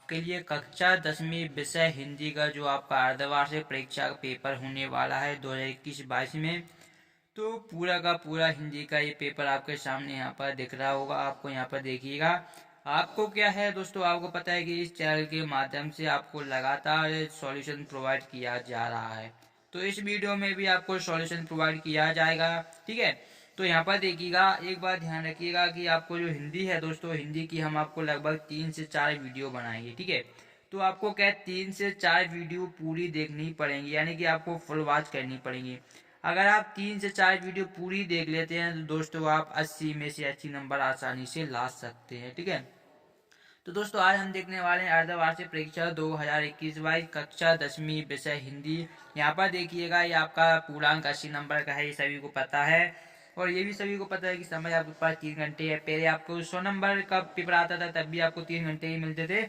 के लिए कक्षा 10वीं विषय हिंदी का जो आपका अर्धवार्षिक परीक्षा का पेपर होने वाला है 2021-22 में। तो पूरा का पूरा हिंदी का ये पेपर आपके सामने यहाँ पर दिख रहा होगा, आपको यहाँ पर देखिएगा। आपको क्या है दोस्तों, आपको पता है कि इस चैनल के माध्यम से आपको लगातार सॉल्यूशन प्रोवाइड किया जा रहा है, तो इस वीडियो में भी आपको सॉल्यूशन प्रोवाइड किया जाएगा। ठीक है, तो यहाँ पर देखिएगा, एक बात ध्यान रखिएगा कि आपको जो हिंदी है दोस्तों, हिंदी की हम आपको लगभग 3 से 4 वीडियो बनाएंगे। ठीक है, तो आपको क्या 3 से 4 वीडियो पूरी देखनी पड़ेंगी, यानी कि आपको फुल वॉच करनी पड़ेंगी। अगर आप 3 से 4 वीडियो पूरी देख लेते हैं तो दोस्तों आप 80 में से 80 नंबर आसानी से ला सकते हैं। ठीक है, तो दोस्तों आज हम देखने वाले हैं अर्धवार्षिक परीक्षा 2021-22 कक्षा 10वीं विषय हिंदी। यहाँ पर देखिएगा, ये आपका पूर्णांक 80 नंबर का है, ये सभी को पता है। और ये भी सभी को पता है कि समय आपके पास 3 घंटे है। पहले आपको 100 नंबर का पेपर आता था, तब भी आपको 3 घंटे ही मिलते थे,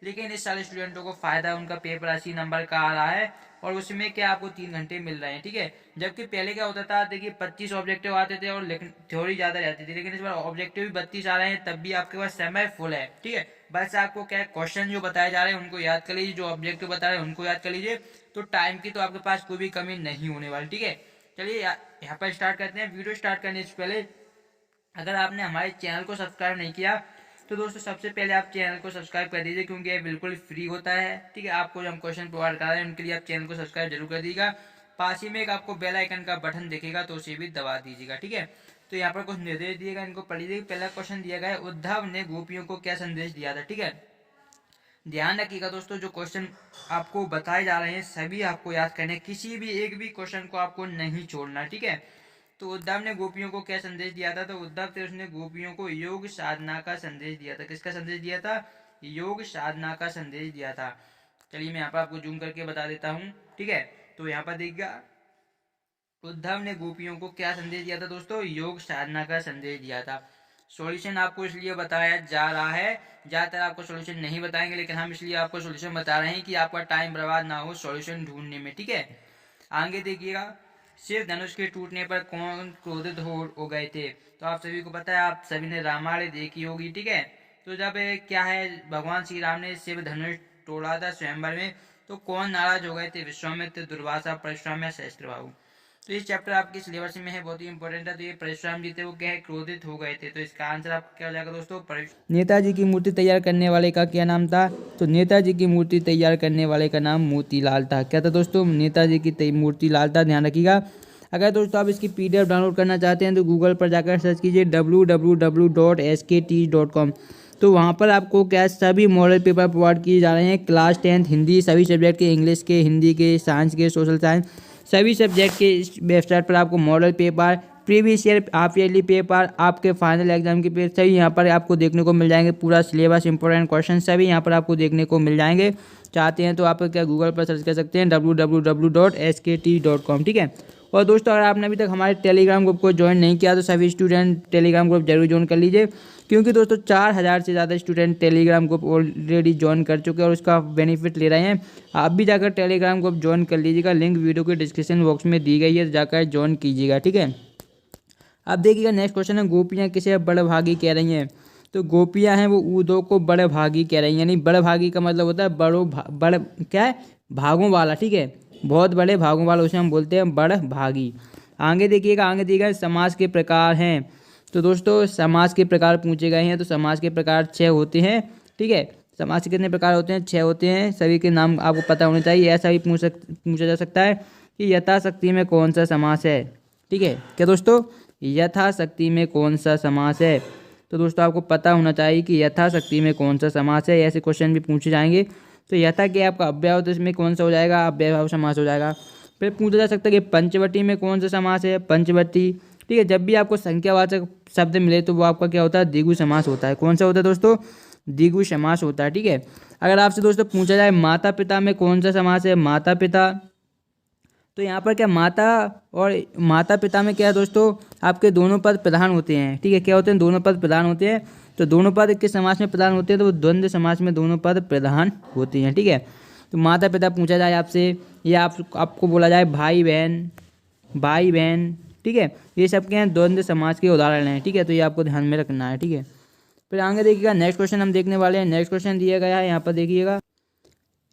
लेकिन इस साल स्टूडेंटों को फायदा, उनका पेपर 80 नंबर का आ रहा है और उसमें क्या आपको 3 घंटे मिल रहे हैं। ठीक है, जबकि पहले क्या होता था, देखिए 25 ऑब्जेक्टिव आते थे और थ्योरी ज्यादा रहती थी, लेकिन इस बार ऑब्जेक्टिव भी 32 आ रहे हैं, तब भी आपके पास समय फुल है। ठीक है, बस आपको क्या क्वेश्चन जो बताए जा रहे हैं उनको याद कर लीजिए, जो ऑब्जेक्टिव बता रहे हैं उनको याद कर लीजिए, तो टाइम की तो आपके पास कोई भी कमी नहीं होने वाली। ठीक है, चलिए यहाँ पर स्टार्ट करते हैं। वीडियो स्टार्ट करने से पहले अगर आपने हमारे चैनल को सब्सक्राइब नहीं किया तो दोस्तों सबसे पहले आप चैनल को सब्सक्राइब कर दीजिए, क्योंकि ये बिल्कुल फ्री होता है। ठीक है, आपको जो हम क्वेश्चन प्रोवाइड कर रहे हैं उनके लिए आप चैनल को सब्सक्राइब जरूर कर दीजिएगा। पास ही में एक आपको बेल आइकन का बटन दिखेगा, तो उसे भी दबा दीजिएगा। ठीक है, तो यहाँ पर कुछ निर्देश दिएगा, इनको पढ़ लीजिए। पहला क्वेश्चन दिया गया है, उद्धव ने गोपियों को क्या संदेश दिया था। ठीक है, ध्यान रखिएगा दोस्तों, जो क्वेश्चन आपको बताए जा रहे हैं सभी आपको याद करने, किसी भी एक भी क्वेश्चन को आपको नहीं छोड़ना। ठीक है, तो उद्धव ने गोपियों को क्या संदेश दिया था, तो उद्धव थे उसने गोपियों को योग साधना का संदेश दिया था। किसका संदेश दिया था, योग साधना का संदेश दिया था। चलिए मैं यहाँ पर आपको जूम करके बता देता हूँ। ठीक है, तो यहाँ पर देखिएगा, उद्धव ने गोपियों को क्या संदेश दिया था दोस्तों, योग साधना का संदेश दिया था। सॉल्यूशन आपको इसलिए बताया जा रहा है, ज्यादातर आपको सॉल्यूशन नहीं बताएंगे, लेकिन हम इसलिए आपको सॉल्यूशन बता रहे हैं कि आपका टाइम बर्बाद ना हो सॉल्यूशन ढूंढने में। ठीक है, आगे देखिएगा, शिव धनुष के टूटने पर कौन क्रोधित हो गए थे, तो आप सभी को पता है, आप सभी ने रामायण देखी होगी। ठीक है, तो जब क्या है, भगवान श्री राम ने शिव धनुष तोड़ा था स्वयंवर में, तो कौन नाराज हो गए थे, विश्वामित्र, दुर्वासा, परशुराम या सहस्त्रबाहु। तो ये चैप्टर आपके सिलेबस में है, बहुत ही इंपॉर्टेंट है। तो ये परशुराम जी थे, वो क्या है, क्रोधित हो गए थे। तो इसका आंसर आपका क्या हो जाएगा दोस्तों, नेताजी की मूर्ति तैयार करने वाले का क्या नाम था, तो नेताजी की मूर्ति तैयार करने वाले का नाम मोतीलाल था। क्या था दोस्तों, नेताजी की मोतीलाल था, ध्यान रखिएगा। अगर दोस्तों आप इसकी PDF डाउनलोड करना चाहते हैं तो गूगल पर जाकर सर्च कीजिए www.skteach.com। तो वहाँ पर आपको क्या सभी मॉडल पेपर प्रोवाइड किए जा रहे हैं, क्लास 10 हिंदी सभी सब्जेक्ट के, इंग्लिश के, हिंदी के, साइंस के, सोशल साइंस सभी सब्जेक्ट के। इस वेबसाइट पर आपको model paper, previous year half yearly paper, आपके फाइनल एग्जाम के पेपर सभी यहाँ पर आपको देखने को मिल जाएंगे। पूरा सिलेबस, इंपॉर्टेंट क्वेश्चन सभी यहाँ पर आपको देखने को मिल जाएंगे। चाहते हैं तो आप क्या गूगल पर सर्च कर सकते हैं www.skteach.com। ठीक है, और दोस्तों अगर आपने अभी तक हमारे टेलीग्राम ग्रुप को ज्वाइन नहीं किया तो सभी स्टूडेंट टेलीग्राम ग्रुप जरूर ज्वाइन कर लीजिए, क्योंकि दोस्तों 4000 से ज़्यादा student Telegram group already join कर चुके हैं और उसका बेनिफिट ले रहे हैं। आप भी जाकर टेलीग्राम ग्रुप ज्वाइन कर लीजिएगा, लिंक वीडियो के डिस्क्रिप्शन बॉक्स में दी गई है, तो जाकर ज्वाइन कीजिएगा। ठीक है, अब देखिएगा नेक्स्ट क्वेश्चन है, गोपियाँ किसे बड़भागी कह रही हैं, तो गोपियाँ हैं वो ऊदों को बड़भागी कह रही हैं, यानी बड़भागी का मतलब होता है बड़ क्या है, भागों वाला। ठीक है, बहुत बड़े भागों वाला, उसे हम बोलते हैं बड़भागी। आगे देखिएगा, आगे दिएगा समाज के प्रकार हैं, तो दोस्तों समाज के प्रकार पूछे गए हैं, तो समाज के प्रकार 6 होते हैं। ठीक है, समाज के कितने प्रकार होते हैं, 6 होते हैं, सभी के नाम आपको पता होने चाहिए। ऐसा भी पूछा जा सकता है कि यथाशक्ति में कौन सा समास है। ठीक है, क्या दोस्तों, यथाशक्ति में कौन सा समास है, तो दोस्तों आपको पता होना चाहिए कि यथाशक्ति में कौन सा समास है। ऐसे क्वेश्चन भी पूछे जाएंगे। तो यथा के आपका अव्यय तो इसमें कौन सा हो जाएगा, अव्ययभाव समास हो जाएगा। फिर पूछा जा सकता है कि पंचवटी में कौन सा समास है, पंचवटी। ठीक है, जब भी आपको संख्यावाचक शब्द मिले तो वो आपका क्या होता है, द्विगु समास होता है। कौन सा होता है दोस्तों, द्विगु समास होता है। ठीक है, अगर आपसे दोस्तों पूछा जाए माता पिता में कौन सा समास है, माता पिता, तो यहाँ पर क्या माता और माता पिता में क्या है दोस्तों, आपके दोनों पद प्रधान होते हैं। ठीक है, क्या होते हैं, दोनों पद प्रधान होते हैं। तो दोनों पद किस समास में प्रधान होते हैं, तो वो द्वंद्व समास में दोनों पद प्रधान होते हैं। ठीक है, तो माता पिता पूछा जाए आपसे, या आपको बोला जाए भाई बहन, भाई बहन। ठीक है, ये सब क्या हैं, द्वंद्व समास के उदाहरण हैं। ठीक है, तो ये आपको ध्यान में रखना है। ठीक है, फिर आगे देखिएगा नेक्स्ट क्वेश्चन हम देखने वाले हैं। नेक्स्ट क्वेश्चन दिया गया है यहाँ पर देखिएगा।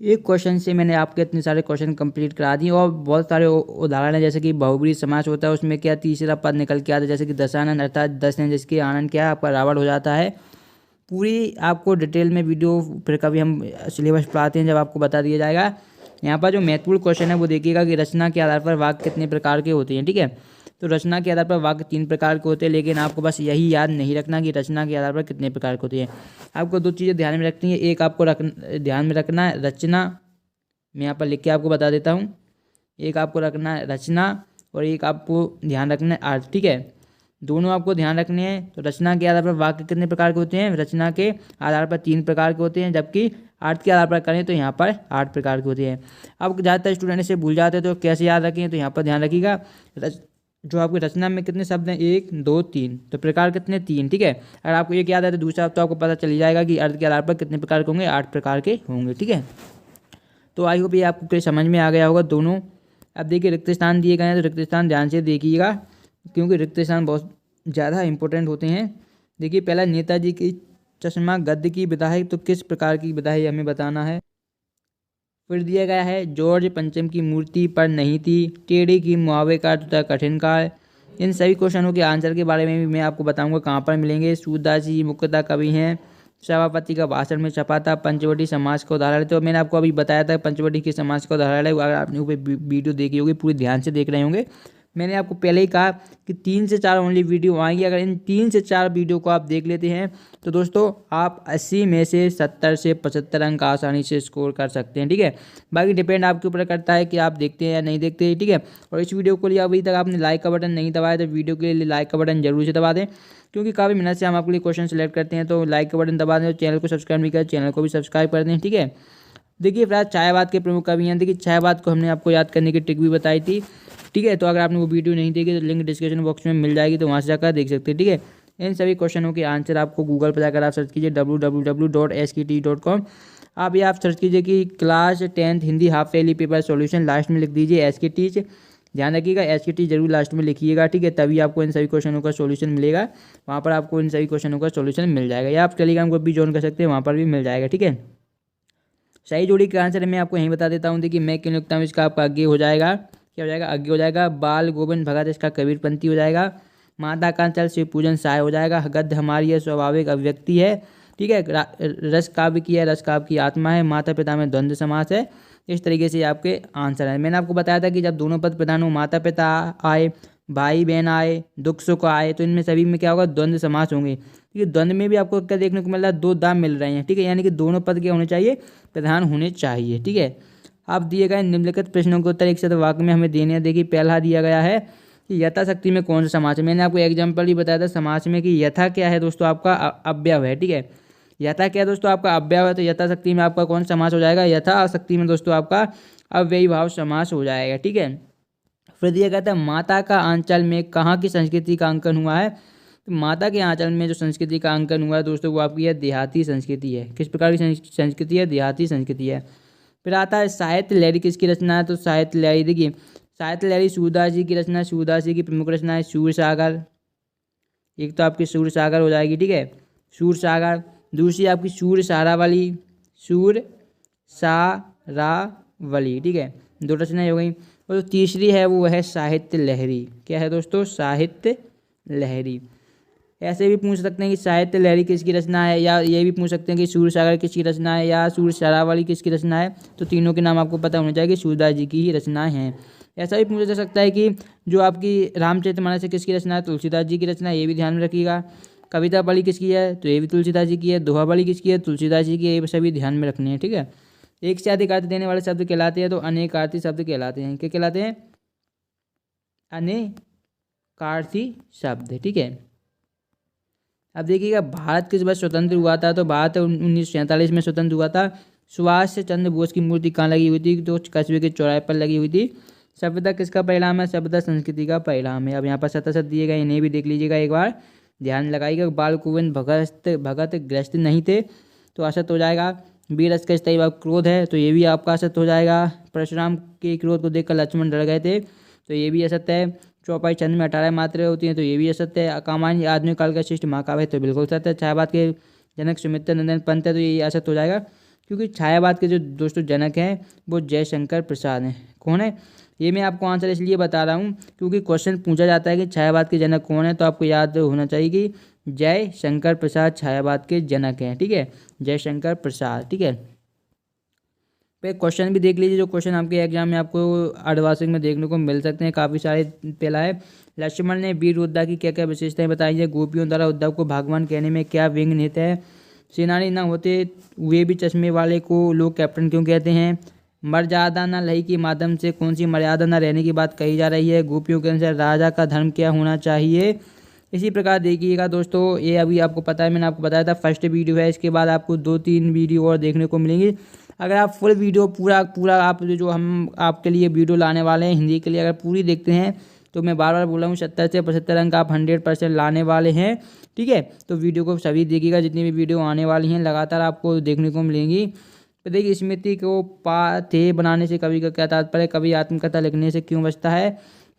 एक क्वेश्चन से मैंने आपके इतने सारे क्वेश्चन कंप्लीट करा दिए और बहुत सारे उदाहरण है, जैसे कि बहुब्रीहि समास होता है उसमें क्या तीसरा पद निकल के आता है, जैसे कि दशानन अर्थात 10 हैं जिसके आनंद क्या है आपका रावण हो जाता है। पूरी आपको डिटेल में वीडियो फिर कभी हम सिलेबस पढ़ाते हैं जब आपको बता दिया जाएगा। यहाँ पर जो महत्वपूर्ण क्वेश्चन है वो देखिएगा कि रचना के आधार पर वाक्य कितने प्रकार के होते हैं। ठीक है, तो रचना के आधार पर वाक्य 3 प्रकार के होते हैं, लेकिन आपको बस यही याद नहीं रखना कि रचना के आधार पर कितने प्रकार के होते हैं। आपको 2 चीज़ें ध्यान में रखनी है। एक आपको ध्यान में रखना है रचना, मैं यहाँ पर लिख के आपको बता देता हूँ। एक आपको रखना है रचना और एक आपको ध्यान रखना है अर्थ। ठीक है, दोनों आपको ध्यान रखने हैं। तो रचना के आधार पर वाक्य कितने प्रकार के होते हैं, रचना के आधार पर 3 प्रकार के होते हैं, जबकि अर्थ के आधार पर करें तो यहाँ पर 8 प्रकार के होते हैं। अब ज़्यादातर स्टूडेंट इसे भूल जाते हैं, तो कैसे याद रखें, तो यहाँ पर ध्यान रखिएगा जो आपकी रचना में कितने शब्द हैं 1 2 3, तो प्रकार कितने 3। ठीक है, अगर आपको एक याद है तो दूसरा तो आपको पता चल जाएगा कि अर्थ के आधार पर कितने प्रकार के होंगे, 8 प्रकार के होंगे। ठीक है, तो आई होप ये आपको क्लियर समझ में आ गया होगा दोनों। अब देखिए रिक्त स्थान दिए गए हैं, तो रिक्त स्थान ध्यान से देखिएगा क्योंकि रिक्त स्थान बहुत ज़्यादा इंपॉर्टेंट होते हैं। देखिए पहला नेताजी की चश्मा गद्य की विधा है, तो किस प्रकार की विधा है हमें बताना है। फिर दिया गया है जॉर्ज पंचम की मूर्ति पर नहीं थी, टेढ़ी की मुहावे का तथा कठिन का। इन सभी क्वेश्चनों के आंसर के बारे में भी मैं आपको बताऊंगा कहाँ पर मिलेंगे। सूरदास जी मुख्यतः कवि हैं, सभापति का भाषण में छपा था, पंचवटी समाज का उदाहरण। तो मैंने आपको अभी बताया था पंचवटी के समाज का उदाहरण है, अगर आपने ऊपर वीडियो देखी होगी पूरी ध्यान से देख रहे होंगे। मैंने आपको पहले ही कहा कि 3 से 4 ओनली वीडियो आएंगी, अगर इन 3 से 4 वीडियो को आप देख लेते हैं तो दोस्तों आप 80 में से 70 से 75 अंक आसानी से स्कोर कर सकते हैं। ठीक है, बाकी डिपेंड आपके ऊपर करता है कि आप देखते हैं या नहीं देखते। ठीक है, और इस वीडियो को लिए अभी तक आपने लाइक का बटन नहीं दबाया तो वीडियो के लिए लाइक का बटन जरूर से दबा दें, क्योंकि काफ़ी मेहनत से हम आपके लिए क्वेश्चन सेलेक्ट करते हैं। तो लाइक का बटन दबा दें, चैनल को सब्सक्राइब नहीं करें चैनल को भी सब्सक्राइब कर दें। ठीक है, देखिए फिर छायावाद के प्रमुख कवि हैं। देखिए छायावाद को हमने आपको याद करने की ट्रिक भी बताई थी। ठीक है, तो अगर आपने वो वीडियो नहीं देखी तो लिंक डिस्क्रिप्शन बॉक्स में मिल जाएगी, तो वहाँ से जाकर देख सकते हैं। ठीक है, इन सभी क्वेश्चनों के आंसर आपको गूगल पर जाकर आप सर्च कीजिए www.skt.com। आप ये आप सर्च कीजिए कि class 10th Hindi half yearly paper solution, last में लिख दीजिए SKT। ध्यान रखिएगा SKT जरूर लास्ट में लिखिएगा। ठीक है, तभी आपको इन सभी क्वेश्चनों का सॉल्यूशन मिलेगा, वहाँ पर आपको इन सभी क्वेश्चनों का सॉल्यूशन मिल जाएगा, या आप टेलीग्राम ग्रुप भी ज्वाइन कर सकते हैं, वहाँ पर भी मिल जाएगा। ठीक है, सही जोड़ी का आंसर मैं आपको यहीं बता देता हूँ। देखिए मैं क्यों लिखता हूँ, इसका आपका आगे हो जाएगा, क्या हो जाएगा, आगे हो जाएगा बाल गोविंद भगत, इसका कबीरपंथी हो जाएगा। माता का चल शिव पूजन सहाय हो जाएगा। गद्य हमारी यह स्वाभाविक अभिव्यक्ति है। ठीक है, रस काव्य की है, रस काव्य की आत्मा है। माता पिता में द्वंद्व समास है। इस तरीके से आपके आंसर है। मैंने आपको बताया था कि जब दोनों पद प्रधान हो, माता पिता आए, भाई बहन आए, दुख सुख आए, तो इनमें सभी में क्या होगा, द्वंद्व समास होंगे। ठीक है, द्वंद्व में भी आपको क्या देखने को मिल रहा है, 2 दाम मिल रहे हैं। ठीक है, यानी कि दोनों पद क्या होने चाहिए, प्रधान होने चाहिए। ठीक है, आप दिए गए निम्नलिखित प्रश्नों के उत्तर एक शब्द वाक्य में हमें देने हैं। देखिए पहला दिया गया है कि यथाशक्ति में कौन सा समास है। मैंने आपको एग्जाम्पल ही बताया था समास में कि यथा क्या है दोस्तों, आपका अव्यय है। ठीक है, यथा क्या है दोस्तों, आपका अव्यय है, तो यथाशक्ति में आपका कौन समास हो जाएगा, यथाशक्ति में दोस्तों आपका अव्ययी भाव समास हो जाएगा। ठीक है, फिर दिया गया था माता का आंचल में कहाँ की संस्कृति का अंकन हुआ है। तो माता के आंचल में जो संस्कृति का अंकन हुआ है दोस्तों वो आपकी है देहाती संस्कृति है। किस प्रकार की संस्कृति है, देहाती संस्कृति है। फिर आता है साहित्य लहरी किसकी रचना है, तो साहित्य लहरी देखिए साहित्य लहरी सूरदास जी की रचना। सूरदास जी की प्रमुख रचना है सूर सागर, एक तो आपकी सूर सागर हो जाएगी। ठीक है, सूर सागर। दूसरी आपकी सूर सारावली, सूर सारावली। ठीक है, 2 रचनाएं हो गई। और जो तीसरी है वो है साहित्य लहरी। क्या है दोस्तों, साहित्य लहरी। ऐसे भी पूछ सकते हैं कि साहित्य लहरी किसकी रचना है, या ये भी पूछ सकते हैं कि सूर सागर किसकी रचना है, या सूर सारावली किसकी रचना है। तो तीनों के नाम आपको पता होने चाहिए कि सूरदास जी की ही रचनाएं हैं। ऐसा भी पूछा जा सकता है कि जो आपकी रामचरितमानस है किसकी रचना है, तुलसीदास जी की रचना है, ये भी ध्यान में रखिएगा। कविता बली किसकी है, तो ये भी तुलसीदास जी की है। दोहा बली किसकी है, तुलसीदास जी की है। ये सभी ध्यान में रखने हैं। ठीक है, एक से अधिक अर्थ देने वाले शब्द कहलाते हैं, तो अनेकार्थी शब्द कहलाते हैं। क्या कहलाते हैं, अनेकार्थी शब्द। ठीक है, अब देखिएगा भारत किस वर्ष स्वतंत्र हुआ था, तो भारत 1947 में स्वतंत्र हुआ था। सुभाष चंद्र बोस की मूर्ति कहाँ लगी हुई थी, तो कस्बे के चौराहे पर लगी हुई थी। सभ्यता किसका परिणाम है, सभ्यता संस्कृति का परिणाम है। अब यहाँ पर शत दिए गए, इन्हें भी देख लीजिएगा एक बार, ध्यान लगाइएगा। बाल गोविंद भगत ग्रस्त नहीं थे, तो असत हो जाएगा। वीर रस का स्थायी भाव क्रोध है, तो ये भी आपका असत हो जाएगा। परशुराम के क्रोध को देखकर लक्ष्मण डर गए थे, तो ये भी असत्य है। चौपाई छंद में 18 मात्रा होती हैं, तो ये भी असत्य है। कामायन आधुनिक काल का श्रेष्ठ महाकाव्य है, तो बिल्कुल सत्य है। छायावाद के जनक सुमित्रा नंदन पंत है, तो ये आसक्त हो जाएगा, क्योंकि छायावाद के जो दोस्तों जनक हैं वो जयशंकर प्रसाद हैं। कौन है? ये मैं आपको आंसर इसलिए बता रहा हूँ क्योंकि क्वेश्चन पूछा जाता है कि छायावाद के जनक कौन है, तो आपको याद होना चाहिए कि जयशंकर प्रसाद छायावाद के जनक हैं। ठीक है, जयशंकर प्रसाद। ठीक है, पे क्वेश्चन भी देख लीजिए, जो क्वेश्चन आपके एग्जाम में आपको अर्धवार्षिक में देखने को मिल सकते हैं, काफ़ी सारे। पहला है, लक्ष्मण ने वीर उद्धव की क्या क्या विशेषताएं बताई है? गोपियों द्वारा उद्धव को भगवान कहने में क्या व्यंग निहित है? सेनानी न होते हुए भी चश्मे वाले को लोग कैप्टन क्यों कहते हैं? मर्यादा न लही के माध्यम से कौन सी मर्यादा न रहने की बात कही जा रही है? गोपियों के अनुसार राजा का धर्म क्या होना चाहिए? इसी प्रकार देखिएगा दोस्तों, ये अभी आपको पता है, मैंने आपको बताया था फर्स्ट वीडियो है, इसके बाद आपको 2-3 वीडियो और देखने को मिलेंगी। अगर आप फुल वीडियो पूरा आप जो हम आपके लिए वीडियो लाने वाले हैं हिंदी के लिए, अगर पूरी देखते हैं तो मैं बार बार बोल रहा हूँ 70 से 75 अंक आप 100% लाने वाले हैं। ठीक है, तो वीडियो को सभी देखिएगा, जितनी भी वीडियो आने वाली हैं लगातार आपको देखने को मिलेंगी। तो देखिए, स्मृति को पाथेय बनाने से कवि का क्या तात्पर्य? कवि आत्मकथा लिखने से क्यों बचता है?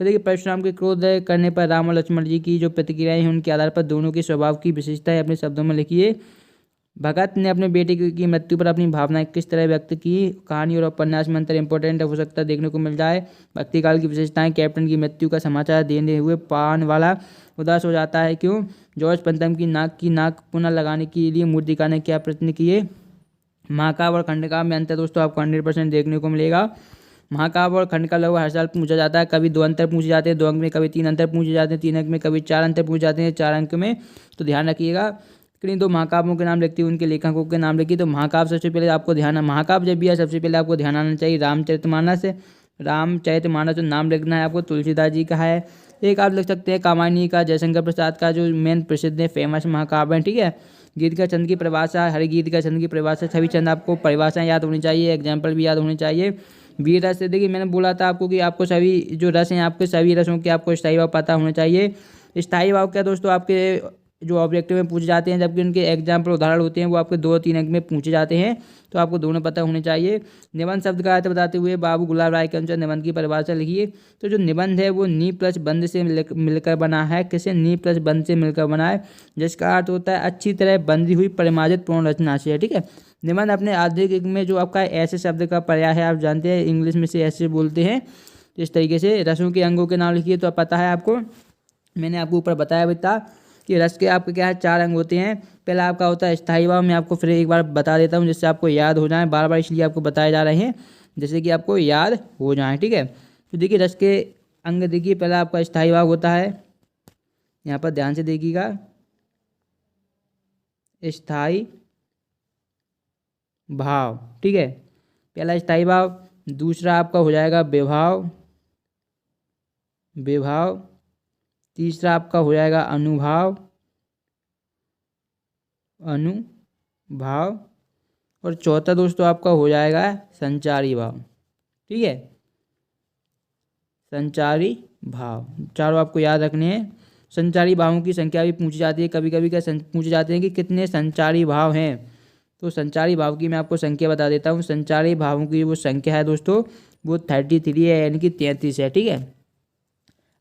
तो देखिए, परशुराम के क्रोध करने पर राम और लक्ष्मण जी की जो प्रतिक्रियाएं हैं उनके आधार पर दोनों के स्वभाव की विशेषताएं अपने शब्दों में लिखिए। भगत ने अपने बेटे की मृत्यु पर अपनी भावनाएं किस तरह व्यक्त की? कहानी और उपन्यास में अंतर इंपॉर्टेंट हो सकता है देखने को मिल जाए। भक्ति काल की विशेषताएं, कैप्टन की मृत्यु का समाचार देने हुए पान वाला उदास हो जाता है क्यों? जॉर्ज पंतम की नाक पुनः लगाने के लिए मूर्तिकार ने क्या प्रयत्न किए? महाकाव्य और खंडकाव्य में अंतर दोस्तों आपको 100% देखने को मिलेगा। महाकाव्य और खंड का लगभग हर साल पूछा जाता है, कभी 2 अंतर पूछे जाते हैं 2 अंक में, कभी 3 अंतर पूछे जाते हैं 3 अंक में, कभी 4 अंतर पूछे जाते हैं 4 अंक में। तो ध्यान रखिएगा। किन्हीं 2 महाकाव्यों के नाम लिखती है, उनके लेखकों के नाम लिखिए। तो महाकाव्य सबसे पहले आपको ध्यान, महाकाव्य जब भी है सबसे पहले आपको ध्यान आना चाहिए रामचरितमानस। रामचरितमानस जो नाम लिखना है आपको तुलसीदास जी का है। एक आप लिख सकते हैं कामायनी का, जयशंकर प्रसाद का जो मेन प्रसिद्ध है फेमस महाकाव्य है। ठीक है, गीत का छंद की परिभाषा, हरिगीत का छंद की परिभाषा, सभी छंद आपको परिभाषाएं याद होनी चाहिए, एग्जाम्पल भी याद होने चाहिए। वीर रस, देखिए मैंने बोला था आपको कि आपको सभी जो रस हैं आपके सभी रसों के आपको स्थायी भाव पता होने चाहिए। स्थायी भाव क्या दोस्तों आपके जो ऑब्जेक्टिव में पूछे जाते हैं, जबकि उनके एग्जाम्पल उदाहरण होते हैं वो आपके 2-3 अंक में पूछे जाते हैं, तो आपको दोनों पता होने चाहिए। निबंध शब्द का अर्थ बताते हुए बाबू गुलाब राय के अनुसार निबंध की परिभाषा लिखिए। तो जो निबंध है वो नी प्लस बंध से मिलकर बना है। किसे? नी प्लस बंध से मिलकर बना है, जिसका अर्थ होता है अच्छी तरह बंधी हुई परिमार्जित पूर्ण रचना से है। ठीक है, निबंध अपने आधुनिक में जो आपका ऐसे शब्द का पर्याय है, आप जानते हैं इंग्लिश में से ऐसे बोलते हैं। इस तरीके से रसों के अंगों के नाम लिखिए, तो अब पता है आपको, मैंने आपको ऊपर बताया भी था कि रस के आपके क्या है 4 अंग होते हैं। पहला आपका होता है स्थायी भाव, मैं आपको फिर एक बार बता देता हूँ जिससे आपको याद हो जाए, बार बार इसलिए आपको बताए जा रहे हैं जैसे कि आपको याद हो जाए। ठीक है, तो देखिए रस के अंग, देखिए पहला आपका स्थायी भाव होता है, यहाँ पर ध्यान से देखिएगा, स्थायी भाव। ठीक है, पहला स्थायी भाव। दूसरा आपका हो जाएगा विभाव, तीसरा आपका हो जाएगा अनुभाव, और चौथा दोस्तों आपका हो जाएगा संचारी भाव। ठीक है, संचारी भाव, चारों आपको याद रखने हैं। संचारी भावों की संख्या भी पूछी जाती है, कभी कभी क्या पूछे जाते हैं कि कितने संचारी भाव हैं, तो संचारी भाव की मैं आपको संख्या बता देता हूँ। संचारी भावों की वो संख्या है दोस्तों वो 33 है, यानी कि 33 है। ठीक है,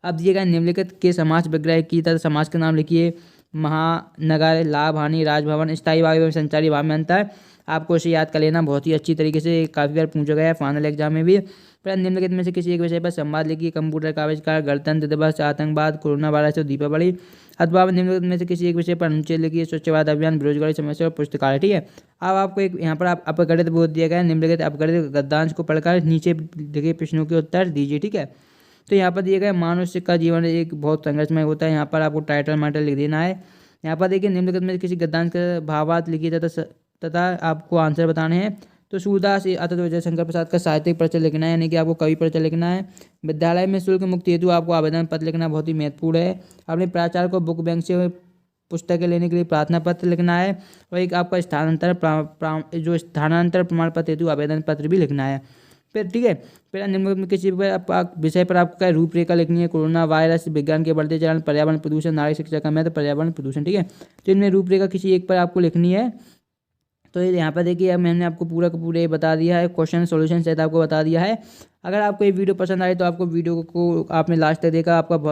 अब दिएगा निम्नलिखित के समास विग्रह की तरह समास का नाम लिखिए। महानगर, लाभ, हानि, राजभवन। स्थायी भाव एवं संचारी भाव में अंतर, आपको इसे याद कर लेना बहुत ही अच्छी तरीके से, काफ़ी बार पूछा गया है फाइनल एग्जाम में भी। पर निम्नलिखित में से किसी एक विषय पर संवाद लिखिए। कंप्यूटर का आविष्कार, गणतंत्र दिवस, आतंकवाद, कोरोना वायरस और दीपावली। अथवा निम्नलिखित में से किसी एक विषय पर अनुच्छेद लिखिए। स्वच्छ भारत अभियान, बेरोजगारी समस्या और पुस्तकालय। ठीक है, अब आपको एक यहाँ पर आप अपगणित बोध दिया गया है, निम्नलिखित अपगणित गद्यांश को पढ़कर नीचे लिखे प्रश्नों के उत्तर दीजिए। ठीक है, तो यहाँ पर दिया गया मनुष्य का जीवन एक बहुत संघर्षमय होता है, यहाँ पर आपको टाइटल माइटल लिख देना है। यहाँ पर देखिए निम्नलिखित में किसी गद्यांश का भावार्थ लिखिए तथा आपको आंसर बताने हैं। तो सूरदास अथवा जयशंकर प्रसाद का साहित्यिक परिचय लिखना है, यानी कि आपको कवि परिचय लिखना है। विद्यालय में शुल्क मुक्ति हेतु आपको आवेदन पत्र लिखना बहुत ही महत्वपूर्ण है। अपने प्राचार्य को बुक बैंक से पुस्तकें लेने के लिए प्रार्थना पत्र लिखना है, और एक आपका स्थानांतर प्रमाण पत्र हेतु आवेदन पत्र भी लिखना है। फिर ठीक है, फिर निम्नलिखित में किसी विषय पर आपका रूपरेखा लिखनी है। कोरोना वायरस, विज्ञान के बढ़ते चलन, पर्यावरण प्रदूषण, नारी शिक्षा का महत्व, पर्यावरण प्रदूषण। ठीक है, तो इनमें रूपरेखा किसी एक पर आपको लिखनी है। तो यहाँ पर देखिए मैंने आपको पूरा का पूरा बता दिया है, क्वेश्चन सॉल्यूशन सहित आपको बता दिया है। अगर आपको ये वीडियो पसंद आए तो आपको वीडियो को आपने लास्ट तक देखा, आपका बहुत